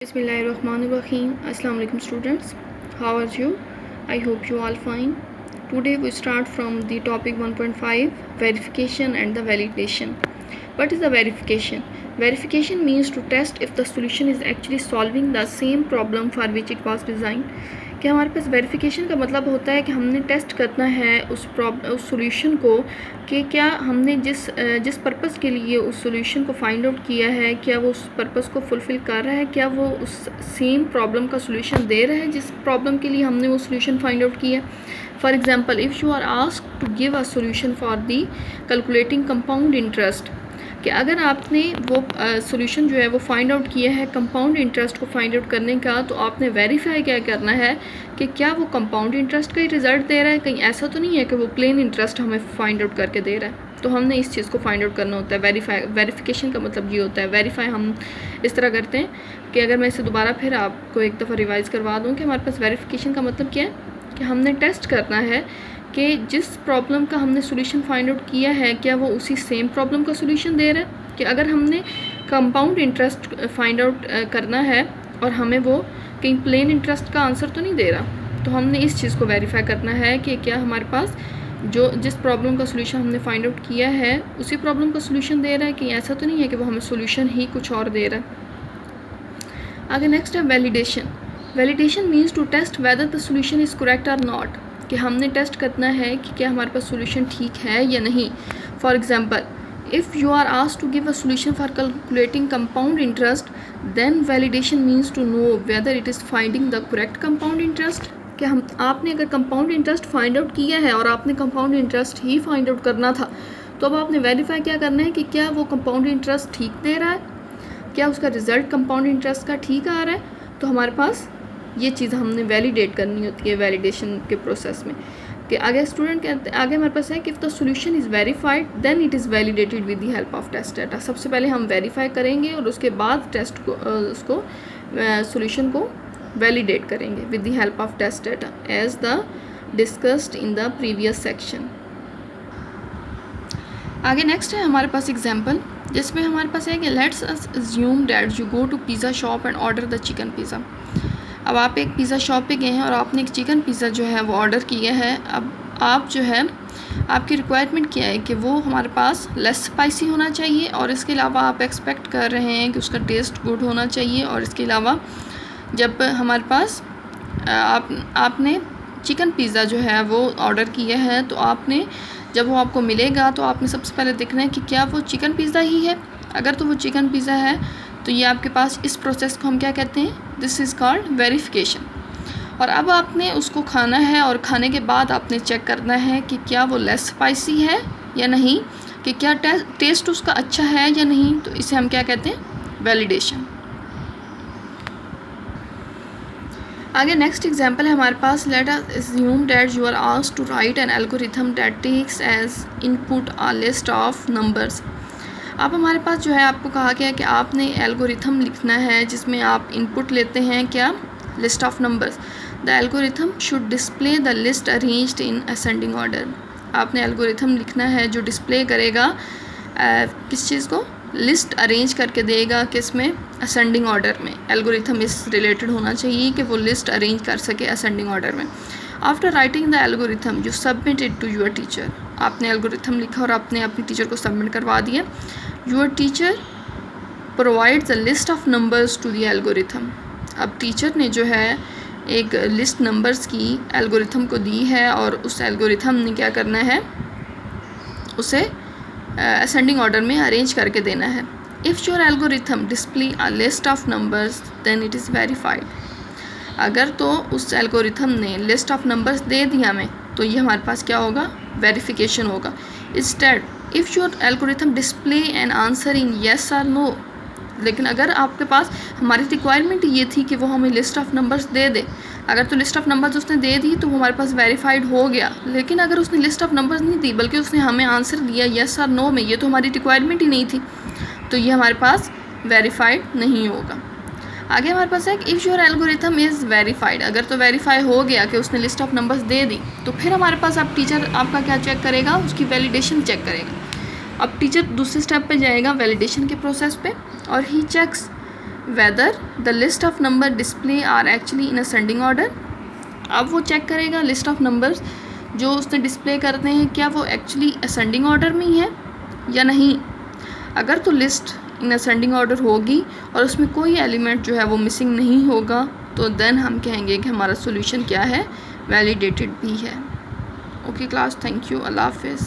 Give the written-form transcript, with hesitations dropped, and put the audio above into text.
Bismillahirrahmanirrahim. Assalamu alaikum students. How are you? I hope you all fine. Today we start from the topic 1.5 verification and the validation. What is the verification? Verification means to test if the solution is actually solving the same problem for which it was designed. कि हमारे पास verification का मतलब होता है कि हमने test करना है उस सॉल्यूशन को कि क्या हमने जिस पर्पस के लिए उस सॉल्यूशन को फाइंड आउट किया है क्या वो उस पर्पस को फुलफ़िल कर रहा है, क्या वो उस सेम प्रॉब्लम का सॉल्यूशन दे रहा है जिस प्रॉब्लम के लिए हमने वो सॉल्यूशन फाइंड आउट किया. For example, if you are asked to give a solution for the calculating compound interest, कि अगर आपने वो सॉल्यूशन जो है वो फाइंड आउट किया है कंपाउंड इंटरेस्ट को फाइंड आउट करने का, तो आपने वेरीफाई क्या करना है कि क्या वो कंपाउंड इंटरेस्ट का ही रिज़ल्ट दे रहा है, कहीं ऐसा तो नहीं है कि वो प्लेन इंटरेस्ट हमें फाइंड आउट करके दे रहा है. तो हमने इस चीज़ को फाइंड आउट करना होता है. वेरिफिकेशन का मतलब ये होता है. वेरीफाई हम इस तरह करते हैं कि अगर मैं इसे दोबारा फिर आपको एक दफ़ा रिवाइज़ करवा दूँ कि हमारे पास वेरिफिकेशन का मतलब क्या है कि हमने टेस्ट करना है कि जिस प्रॉब्लम का हमने सॉल्यूशन फाइंड आउट किया है क्या वो उसी सेम प्रॉब्लम का सॉल्यूशन दे रहा है. कि अगर हमने कंपाउंड इंटरेस्ट फाइंड आउट करना है और हमें वो कहीं प्लेन इंटरेस्ट का आंसर तो नहीं दे रहा, तो हमने इस चीज़ को वेरीफाई करना है कि क्या हमारे पास जिस प्रॉब्लम का सॉल्यूशन हमने फाइंड आउट किया है उसी प्रॉब्लम का सॉल्यूशन दे रहा है, कि ऐसा तो नहीं है कि वो हमें सॉल्यूशन ही कुछ और दे रहा है. आगे नेक्स्ट है validation. Validation means to test whether the solution is correct और नॉट, कि हमने टेस्ट करना है कि क्या हमारे पास सॉल्यूशन ठीक है या नहीं. For example, if you are asked to give a solution for calculating compound interest, then validation means to know whether it is finding the correct compound interest. कि आपने अगर कंपाउंड इंटरेस्ट फाइंड आउट किया है और आपने compound interest ही find out करना था, तो अब आपने वेरीफाई क्या करना है कि क्या वो कंपाउंड इंटरेस्ट ठीक दे रहा है, क्या उसका रिज़ल्ट कंपाउंड इंटरेस्ट का ठीक आ रहा है. तो हमारे पास ये चीज़ हमने वैलिडेट करनी होती है वैलिडेशन के प्रोसेस में. कि आगे स्टूडेंट कहते हैं, आगे हमारे पास है कि if the solution is verified then it is validated with the help of test data. सबसे पहले हम वेरीफाई करेंगे और उसके बाद टेस्ट को उसको सॉल्यूशन को वैलिडेट करेंगे with the help of test data as the discussed in the previous section. आगे नेक्स्ट है हमारे पास एग्जाम्पल, जिसमें हमारे पास है कि let's assume that you go to pizza shop and order the chicken pizza. अब आप एक पिज़्ज़ा शॉप पे गए हैं और आपने एक चिकन पिज़्ज़ा जो है वो ऑर्डर किया है. अब आप जो है आपकी रिक्वायरमेंट क्या है कि वो हमारे पास लेस स्पाइसी होना चाहिए और इसके अलावा आप एक्सपेक्ट कर रहे हैं कि उसका टेस्ट गुड होना चाहिए. और इसके अलावा जब हमारे पास आपने चिकन पिज़्ज़ा जो है वो ऑर्डर किया है, तो आपने जब वो आपको मिलेगा तो आपने सबसे पहले देखना है कि क्या वो चिकन पिज़्ज़ा ही है. अगर तो वो चिकन पिज़्ज़ा है तो ये आपके पास इस प्रोसेस को हम क्या कहते हैं, दिस इज़ कॉल्ड वेरिफिकेशन. और अब आपने उसको खाना है और खाने के बाद आपने चेक करना है कि क्या वो लेस स्पाइसी है या नहीं, कि क्या टेस्ट उसका अच्छा है या नहीं. तो इसे हम क्या कहते हैं, वैलिडेशन. आगे नेक्स्ट एग्जांपल है हमारे पास, let us assume that you are asked to write an algorithm that takes as input a list of numbers. अब हमारे पास जो है आपको कहा गया है कि आपने एल्गोरिथम लिखना है जिसमें आप इनपुट लेते हैं क्या, list of numbers. The algorithm should display the list arranged in ascending order. आपने एल्गोरिथम लिखना है जो डिस्प्ले करेगा किस चीज़ को, लिस्ट अरेंज करके देगा किस में, असेंडिंग ऑर्डर में. एल्गोरिथम इस रिलेटेड होना चाहिए कि वो लिस्ट अरेंज कर सके असेंडिंग ऑर्डर में. After writing the algorithm you submit it to your teacher. आपने एल्गोरिथम लिखा और आपने अपनी टीचर को सबमिट करवा दिया. Your teacher provide the list of numbers to the algorithm. अब टीचर ने जो है एक लिस्ट नंबर्स की एल्गोरिथम को दी है और उस एल्गोरिथम ने क्या करना है, उसे असेंडिंग ऑर्डर में अरेंज करके देना है. If your algorithm display a list of numbers then it is verified. अगर तो उस एल्गोरिथम ने लिस्ट ऑफ नंबर्स दे दिया हमें, तो ये हमारे पास क्या होगा, वेरिफिकेशन होगा. Instead if your algorithm display an answer in yes और नो. लेकिन अगर आपके पास, हमारी रिक्वायरमेंट ये थी कि वो हमें लिस्ट ऑफ नंबर्स दे दे. अगर तो लिस्ट ऑफ नंबर्स उसने दे दी तो हमारे पास वेरीफाइड हो गया. लेकिन अगर उसने लिस्ट ऑफ नंबर्स नहीं दी बल्कि उसने हमें आंसर दिया येस और नो में, ये तो हमारी रिक्वायरमेंट ही नहीं थी, तो ये हमारे पास वेरीफाइड नहीं होगा. आगे हमारे पास है कि if your algorithm is verified. अगर तो वेरीफाई हो गया कि उसने लिस्ट ऑफ नंबर्स दे दी, तो फिर हमारे पास अब टीचर आपका क्या चेक करेगा, उसकी वैलिडेशन चेक करेगा. अब टीचर दूसरे स्टेप पे जाएगा वैलिडेशन के प्रोसेस पे, और ही checks whether the list of number display are actually in ascending order. अब वो चेक करेगा लिस्ट ऑफ नंबर्स जो उसने डिस्प्ले करते हैं क्या वो एक्चुअली असेंडिंग ऑर्डर में ही है या नहीं. अगर तो लिस्ट इन असेंडिंग ऑर्डर होगी और उसमें कोई एलिमेंट जो है वो मिसिंग नहीं होगा तो देन हम कहेंगे कि हमारा सोल्यूशन क्या है, वैलिडेटेड भी है. ओके क्लास, थैंक यू, अल्लाह हाफिज़.